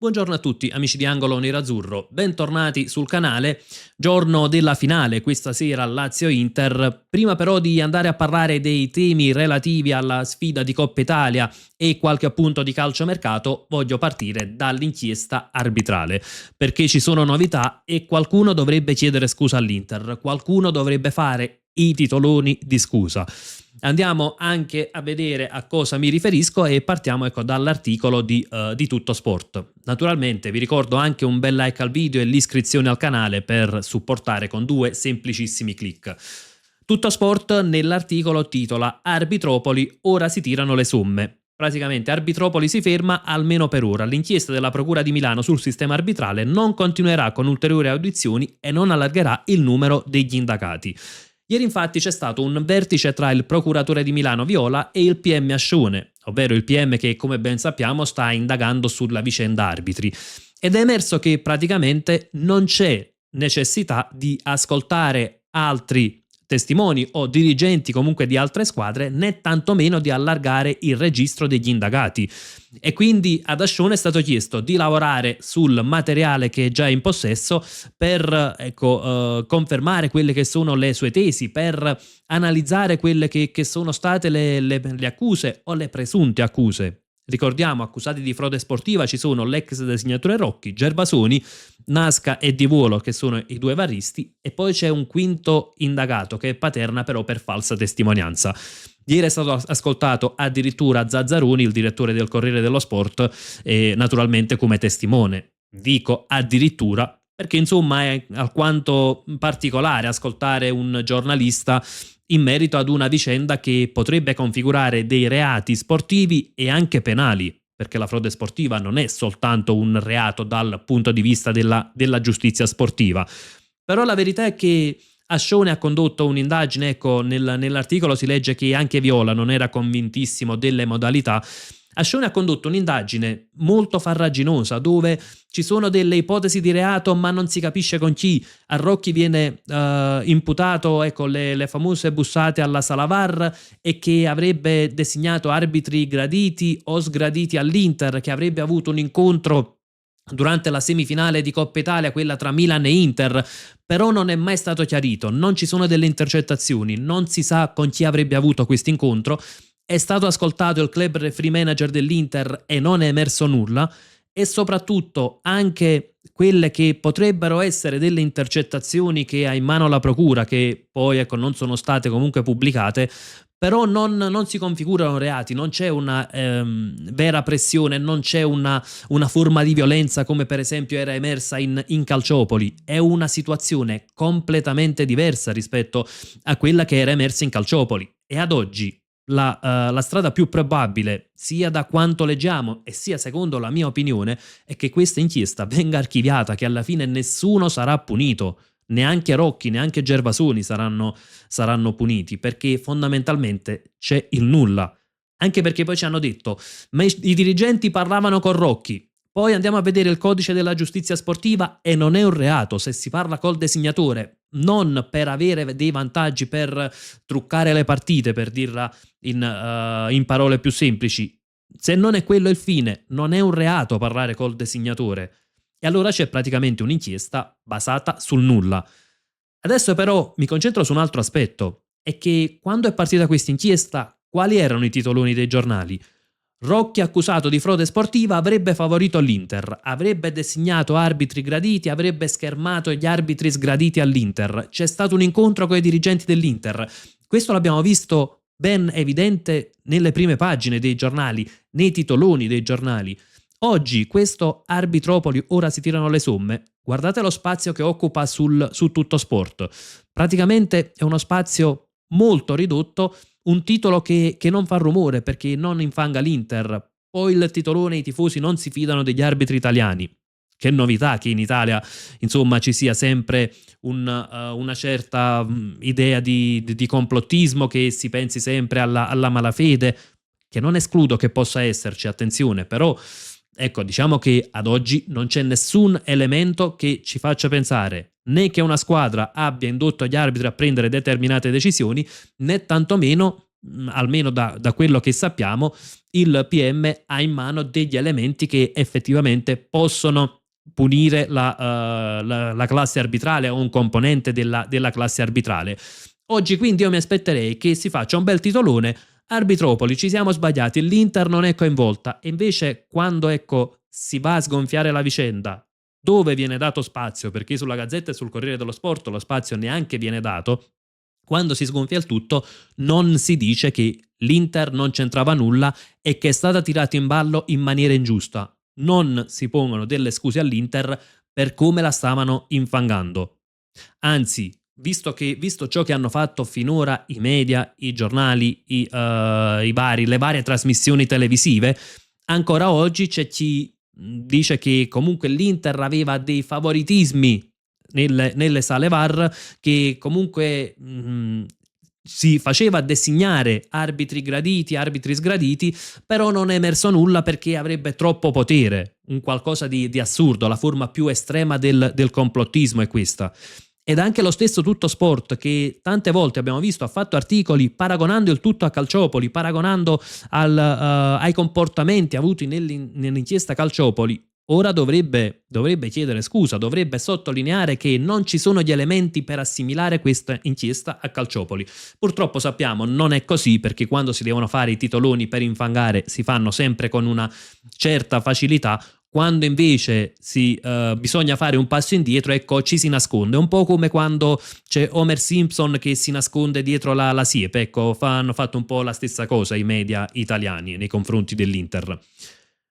Buongiorno a tutti, amici di Angolo Nerazzurro, bentornati sul canale. Giorno della finale, questa sera Lazio-Inter. Prima però di andare a parlare dei temi relativi alla sfida di Coppa Italia e qualche appunto di calciomercato, voglio partire dall'inchiesta arbitrale, perché ci sono novità e qualcuno dovrebbe chiedere scusa all'Inter, qualcuno dovrebbe fare i titoloni di scusa. Andiamo anche a vedere a cosa mi riferisco e partiamo dall'articolo di Tutto Sport. Naturalmente vi ricordo anche un bel like al video e l'iscrizione al canale per supportare con 2 semplicissimi click. Tutto Sport nell'articolo titola Arbitropoli, ora si tirano le somme. Praticamente Arbitropoli si ferma almeno per ora. L'inchiesta della Procura di Milano sul sistema arbitrale non continuerà con ulteriori audizioni e non allargherà il numero degli indagati. Ieri infatti c'è stato un vertice tra il procuratore di Milano Viola e il PM Ascione, ovvero il PM che, come ben sappiamo, sta indagando sulla vicenda arbitri. Ed è emerso che praticamente non c'è necessità di ascoltare altri testimoni o dirigenti comunque di altre squadre, né tantomeno di allargare il registro degli indagati. E quindi ad Ascione è stato chiesto di lavorare sul materiale che è già in possesso per confermare quelle che sono le sue tesi, per analizzare quelle che sono state le accuse o le presunte accuse. Ricordiamo, accusati di frode sportiva ci sono l'ex designatore Rocchi, Gervasoni, Nasca e Di Volo, che sono i 2 varisti, e poi c'è un quinto indagato che è Paterna però per falsa testimonianza. Ieri è stato ascoltato addirittura Zazzaroni, il direttore del Corriere dello Sport, naturalmente come testimone. Dico addirittura perché insomma è alquanto particolare ascoltare un giornalista in merito ad una vicenda che potrebbe configurare dei reati sportivi e anche penali, perché la frode sportiva non è soltanto un reato dal punto di vista della giustizia sportiva. Però la verità è che Ascione ha condotto un'indagine, nell'articolo si legge che anche Viola non era convintissimo delle modalità. Ascione ha condotto un'indagine molto farraginosa dove ci sono delle ipotesi di reato ma non si capisce con chi. A Rocchi viene imputato le famose bussate alla Salavar e che avrebbe designato arbitri graditi o sgraditi all'Inter, che avrebbe avuto un incontro durante la semifinale di Coppa Italia, quella tra Milan e Inter, però non è mai stato chiarito, non ci sono delle intercettazioni, non si sa con chi avrebbe avuto questo incontro. È stato ascoltato il club referee manager dell'Inter e non è emerso nulla, e soprattutto anche quelle che potrebbero essere delle intercettazioni che ha in mano la procura, che poi non sono state comunque pubblicate, però non si configurano reati, non c'è una vera pressione, non c'è una forma di violenza come per esempio era emersa in Calciopoli. È una situazione completamente diversa rispetto a quella che era emersa in Calciopoli, e ad oggi la strada più probabile, sia da quanto leggiamo e sia secondo la mia opinione, è che questa inchiesta venga archiviata, che alla fine nessuno sarà punito, neanche Rocchi, neanche Gervasoni saranno puniti, perché fondamentalmente c'è il nulla. Anche perché poi ci hanno detto, ma i dirigenti parlavano con Rocchi. Poi andiamo a vedere il codice della giustizia sportiva e non è un reato se si parla col designatore, non per avere dei vantaggi, per truccare le partite, per dirla in parole più semplici. Se non è quello il fine, non è un reato parlare col designatore. E allora c'è praticamente un'inchiesta basata sul nulla. Adesso però mi concentro su un altro aspetto, è che quando è partita questa inchiesta, quali erano i titoloni dei giornali? Rocchi, accusato di frode sportiva, avrebbe favorito l'Inter, avrebbe designato arbitri graditi, avrebbe schermato gli arbitri sgraditi all'Inter. C'è stato un incontro con i dirigenti dell'Inter. Questo l'abbiamo visto ben evidente nelle prime pagine dei giornali, nei titoloni dei giornali. Oggi questo Arbitropoli, ora si tirano le somme. Guardate lo spazio che occupa su Tutto Sport. Praticamente è uno spazio molto ridotto, un titolo che non fa rumore perché non infanga l'Inter. Poi il titolone, i tifosi non si fidano degli arbitri italiani. Che novità che in Italia insomma ci sia sempre una certa idea di complottismo, che si pensi sempre alla malafede, che non escludo che possa esserci, attenzione, però ecco, diciamo che ad oggi non c'è nessun elemento che ci faccia pensare né che una squadra abbia indotto gli arbitri a prendere determinate decisioni, né tantomeno almeno da quello che sappiamo, il PM ha in mano degli elementi che effettivamente possono punire la classe arbitrale o un componente della classe arbitrale. Oggi quindi io mi aspetterei che si faccia un bel titolone: Arbitropoli, ci siamo sbagliati, l'Inter non è coinvolta, e invece quando si va a sgonfiare la vicenda, dove viene dato spazio, perché sulla Gazzetta e sul Corriere dello Sport lo spazio neanche viene dato, quando si sgonfia il tutto non si dice che l'Inter non c'entrava nulla e che è stata tirata in ballo in maniera ingiusta. Non si pongono delle scuse all'Inter per come la stavano infangando. Anzi, visto ciò che hanno fatto finora i media, i giornali, le varie trasmissioni televisive, ancora oggi c'è chi dice che comunque l'Inter aveva dei favoritismi nelle sale VAR, che comunque si faceva designare arbitri graditi, arbitri sgraditi, però non è emerso nulla perché avrebbe troppo potere, un qualcosa di assurdo. La forma più estrema del complottismo è questa. Ed anche lo stesso Tutto Sport, che tante volte abbiamo visto ha fatto articoli paragonando il tutto a Calciopoli, paragonando ai comportamenti avuti nell'inchiesta Calciopoli, ora dovrebbe chiedere scusa, dovrebbe sottolineare che non ci sono gli elementi per assimilare questa inchiesta a Calciopoli. Purtroppo sappiamo non è così, perché quando si devono fare i titoloni per infangare si fanno sempre con una certa facilità. Quando invece bisogna fare un passo indietro, ci si nasconde, un po' come quando c'è Homer Simpson che si nasconde dietro la siepe. Hanno fatto un po' la stessa cosa i media italiani nei confronti dell'Inter.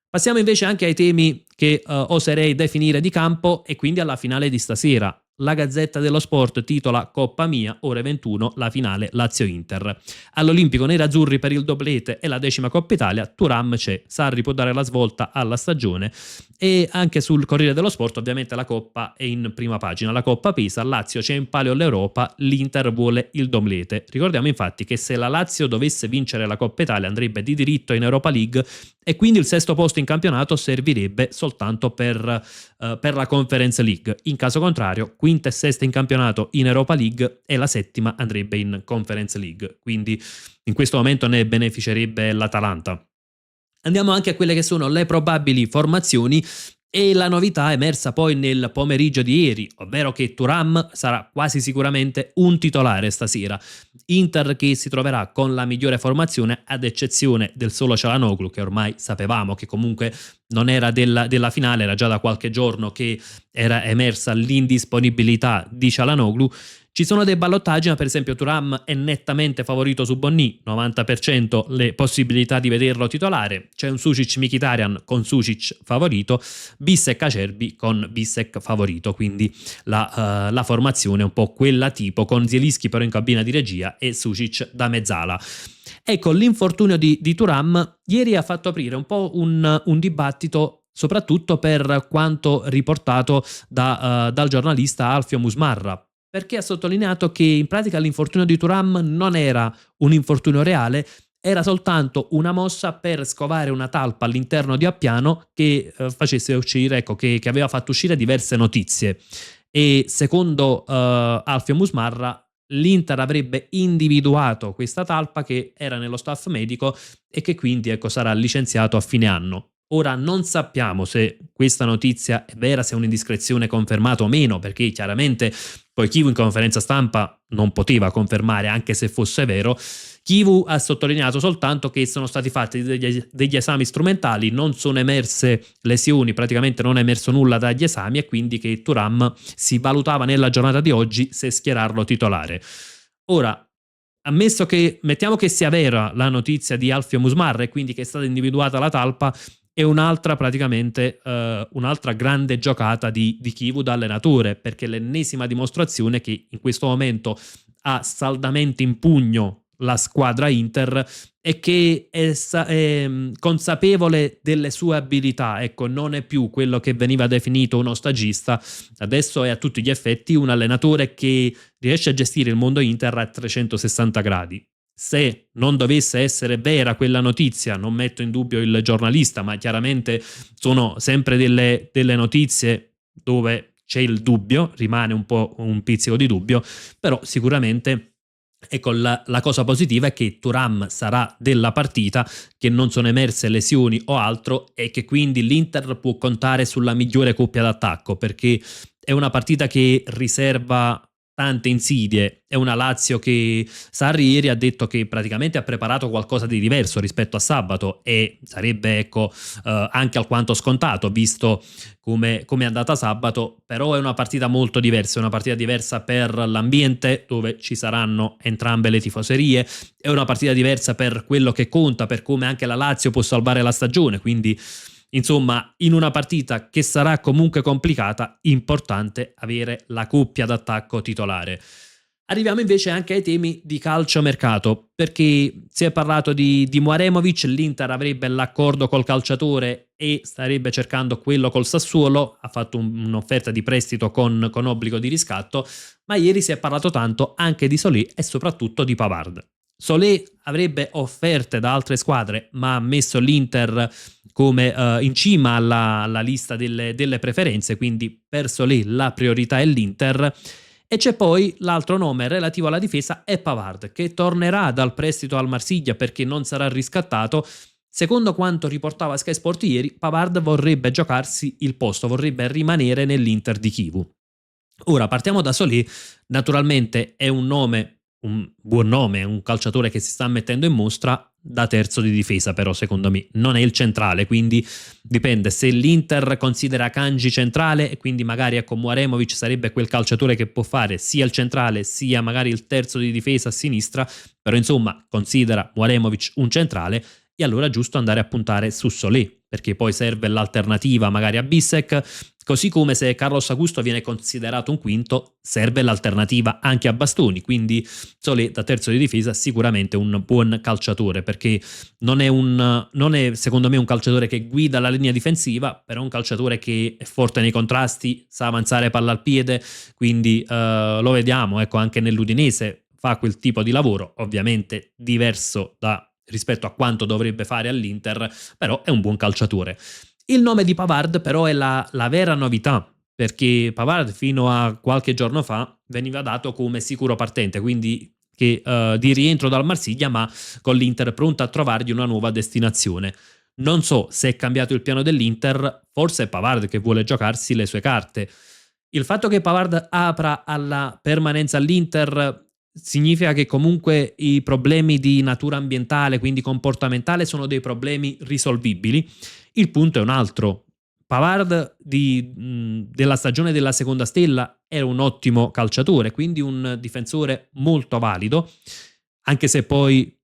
Passiamo invece anche ai temi che oserei definire di campo, e quindi alla finale di stasera. La Gazzetta dello Sport titola Coppa Mia, ore 21, la finale Lazio-Inter. All'Olimpico nerazzurri per il doblete e la 10ª Coppa Italia, Thuram c'è, Sarri può dare la svolta alla stagione, e anche sul Corriere dello Sport ovviamente la Coppa è in prima pagina. La Coppa pesa, Lazio c'è in palio all'Europa, l'Inter vuole il doblete. Ricordiamo infatti che se la Lazio dovesse vincere la Coppa Italia andrebbe di diritto in Europa League, e quindi il 6º posto in campionato servirebbe soltanto per la Conference League. In caso contrario, 5ª e 6ª in campionato in Europa League e la 7ª andrebbe in Conference League, quindi in questo momento ne beneficerebbe l'Atalanta. Andiamo anche a quelle che sono le probabili formazioni, e la novità emersa poi nel pomeriggio di ieri, ovvero che Thuram sarà quasi sicuramente un titolare stasera. Inter che si troverà con la migliore formazione, ad eccezione del solo Çalhanoğlu, che ormai sapevamo che comunque non era della finale, era già da qualche giorno che era emersa l'indisponibilità di Çalhanoğlu. Ci sono dei ballottaggi, ma per esempio Thuram è nettamente favorito su Bonni, 90% le possibilità di vederlo titolare. C'è un Sušić-Mkhitaryan con Sušić favorito, Bissek-Acerbi con Bissek favorito, quindi la formazione è un po' quella tipo, con Zielinski però in cabina di regia e Sušić da mezzala. Ecco, l'infortunio di Thuram ieri ha fatto aprire un po' un dibattito, soprattutto per quanto riportato dal giornalista Alfio Musmarra, perché ha sottolineato che in pratica l'infortunio di Thuram non era un infortunio reale, era soltanto una mossa per scovare una talpa all'interno di Appiano che facesse uscire, che aveva fatto uscire diverse notizie. E secondo Alfio Musmarra, l'Inter avrebbe individuato questa talpa che era nello staff medico e che quindi sarà licenziato a fine anno. Ora non sappiamo se questa notizia è vera, se è un'indiscrezione confermata o meno, perché chiaramente poi Chivu in conferenza stampa non poteva confermare, anche se fosse vero. Chivu ha sottolineato soltanto che sono stati fatti degli esami strumentali, non sono emerse lesioni, praticamente non è emerso nulla dagli esami, e quindi che Thuram si valutava nella giornata di oggi se schierarlo titolare. Ora, ammesso che, mettiamo che sia vera la notizia di Alfio Musmarra e quindi che è stata individuata la talpa, è un'altra un'altra grande giocata di Chivu da allenatore, perché l'ennesima dimostrazione che in questo momento ha saldamente in pugno la squadra Inter e che è consapevole delle sue abilità. Ecco, non è più quello che veniva definito uno stagista, adesso è a tutti gli effetti un allenatore che riesce a gestire il mondo Inter a 360 gradi. Se non dovesse essere vera quella notizia, non metto in dubbio il giornalista, ma chiaramente sono sempre delle notizie dove c'è il dubbio, rimane un po' un pizzico di dubbio, però sicuramente Ecco, la cosa positiva è che Thuram sarà della partita, che non sono emerse lesioni o altro e che quindi l'Inter può contare sulla migliore coppia d'attacco, perché è una partita che riserva tante insidie. È una Lazio che Sarri ieri ha detto che praticamente ha preparato qualcosa di diverso rispetto a sabato, e sarebbe, ecco, anche alquanto scontato visto come è andata sabato. Però è una partita molto diversa, è una partita diversa per l'ambiente dove ci saranno entrambe le tifoserie, è una partita diversa per quello che conta, per come anche la Lazio può salvare la stagione, quindi insomma, in una partita che sarà comunque complicata, importante avere la coppia d'attacco titolare. Arriviamo invece anche ai temi di calciomercato, perché si è parlato di Mouaremovic, l'Inter avrebbe l'accordo col calciatore e starebbe cercando quello col Sassuolo, ha fatto un'offerta di prestito con obbligo di riscatto, ma ieri si è parlato tanto anche di Solé e soprattutto di Pavard. Solé avrebbe offerte da altre squadre, ma ha messo l'Inter come in cima alla lista delle preferenze, quindi per Solé la priorità è l'Inter. E c'è poi l'altro nome relativo alla difesa, è Pavard, che tornerà dal prestito al Marsiglia perché non sarà riscattato. Secondo quanto riportava Sky Sport ieri, Pavard vorrebbe giocarsi il posto, vorrebbe rimanere nell'Inter di Kivu. Ora partiamo da Solé, naturalmente è un nome, un buon nome, un calciatore che si sta mettendo in mostra da terzo di difesa, però secondo me non è il centrale, quindi dipende se l'Inter considera Kanji centrale e quindi magari ecco Mouaremovic sarebbe quel calciatore che può fare sia il centrale sia magari il terzo di difesa a sinistra, però insomma considera Mouaremovic un centrale e allora è giusto andare a puntare su Solé, perché poi serve l'alternativa magari a Bissek. Così come se Carlos Augusto viene considerato un quinto, serve l'alternativa anche a Bastoni, quindi Solé da terzo di difesa sicuramente un buon calciatore, perché non è secondo me un calciatore che guida la linea difensiva, però è un calciatore che è forte nei contrasti, sa avanzare palla al piede, quindi lo vediamo, ecco, anche nell'Udinese fa quel tipo di lavoro, ovviamente diverso rispetto a quanto dovrebbe fare all'Inter, però è un buon calciatore. Il nome di Pavard però è la vera novità, perché Pavard fino a qualche giorno fa veniva dato come sicuro partente, quindi che di rientro dal Marsiglia, ma con l'Inter pronta a trovargli una nuova destinazione. Non so se è cambiato il piano dell'Inter, forse è Pavard che vuole giocarsi le sue carte. Il fatto che Pavard apra alla permanenza all'Inter significa che comunque i problemi di natura ambientale, quindi comportamentale, sono dei problemi risolvibili. Il punto è un altro. Pavard della stagione della seconda stella era un ottimo calciatore, quindi un difensore molto valido, anche se poi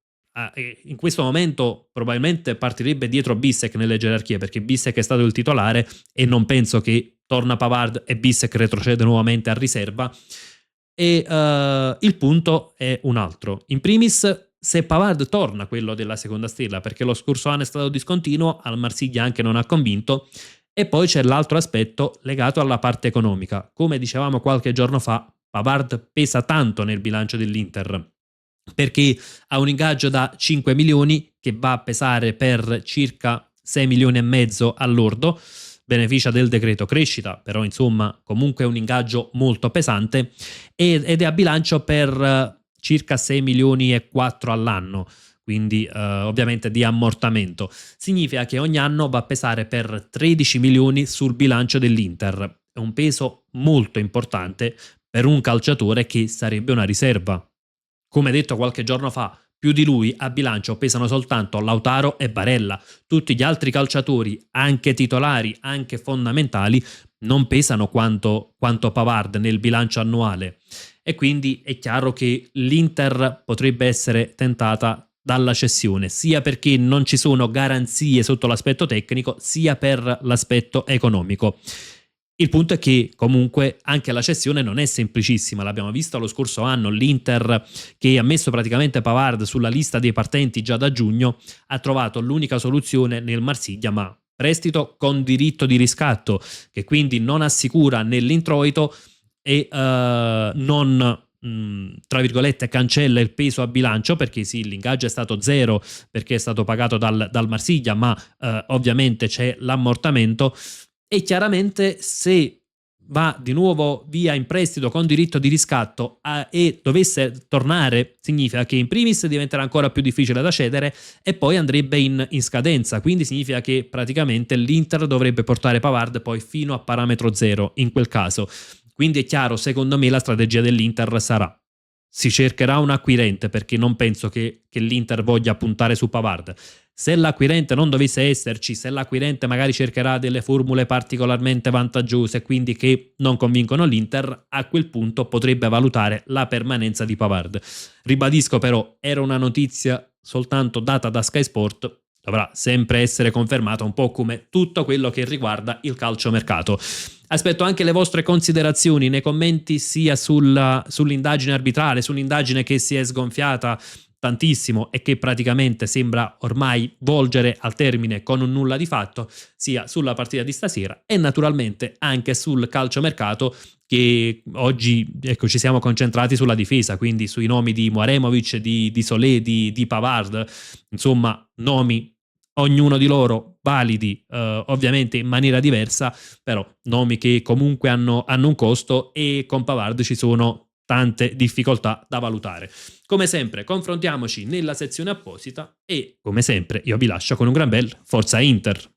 in questo momento probabilmente partirebbe dietro Bissek nelle gerarchie, perché Bissek è stato il titolare e non penso che torna Pavard e Bissek retrocede nuovamente a riserva. E il punto è un altro. In primis, se Pavard torna quello della seconda stella, perché lo scorso anno è stato discontinuo, al Marsiglia anche non ha convinto, e poi c'è l'altro aspetto legato alla parte economica. Come dicevamo qualche giorno fa, Pavard pesa tanto nel bilancio dell'Inter, perché ha un ingaggio da 5 milioni che va a pesare per circa 6 milioni e mezzo all'ordo, beneficia del decreto crescita, però insomma comunque è un ingaggio molto pesante, ed è a bilancio per circa 6 milioni e 4 all'anno, quindi ovviamente di ammortamento. Significa che ogni anno va a pesare per 13 milioni sul bilancio dell'Inter. È un peso molto importante per un calciatore che sarebbe una riserva. Come detto qualche giorno fa, più di lui a bilancio pesano soltanto Lautaro e Barella. Tutti gli altri calciatori, anche titolari, anche fondamentali, non pesano quanto Pavard nel bilancio annuale. E quindi è chiaro che l'Inter potrebbe essere tentata dalla cessione, sia perché non ci sono garanzie sotto l'aspetto tecnico, sia per l'aspetto economico. Il punto è che comunque anche la cessione non è semplicissima, l'abbiamo vista lo scorso anno, l'Inter che ha messo praticamente Pavard sulla lista dei partenti già da giugno ha trovato l'unica soluzione nel Marsiglia, ma prestito con diritto di riscatto, che quindi non assicura nell'introito e non tra virgolette cancella il peso a bilancio, perché sì, l'ingaggio è stato zero perché è stato pagato dal Marsiglia, ma ovviamente c'è l'ammortamento. E chiaramente se va di nuovo via in prestito con diritto di riscatto e dovesse tornare, significa che in primis diventerà ancora più difficile da cedere e poi andrebbe in scadenza, quindi significa che praticamente l'Inter dovrebbe portare Pavard poi fino a parametro zero in quel caso. Quindi è chiaro, secondo me la strategia dell'Inter sarà: si cercherà un acquirente, perché non penso che l'Inter voglia puntare su Pavard. Se l'acquirente non dovesse esserci, se l'acquirente magari cercherà delle formule particolarmente vantaggiose, quindi che non convincono l'Inter, a quel punto potrebbe valutare la permanenza di Pavard. Ribadisco però, era una notizia soltanto data da Sky Sport, dovrà sempre essere confermata, un po' come tutto quello che riguarda il calciomercato. Aspetto anche le vostre considerazioni nei commenti, sia sull'indagine arbitrale, sull'indagine che si è sgonfiata tantissimo e che praticamente sembra ormai volgere al termine con un nulla di fatto, sia sulla partita di stasera e naturalmente anche sul calciomercato, che oggi, ecco, ci siamo concentrati sulla difesa, quindi sui nomi di Muaremovic, di Solé, di Pavard, insomma nomi ognuno di loro validi, ovviamente in maniera diversa, però nomi che comunque hanno un costo, e con Pavard ci sono tante difficoltà da valutare. Come sempre confrontiamoci nella sezione apposita e come sempre io vi lascio con un gran bel Forza Inter.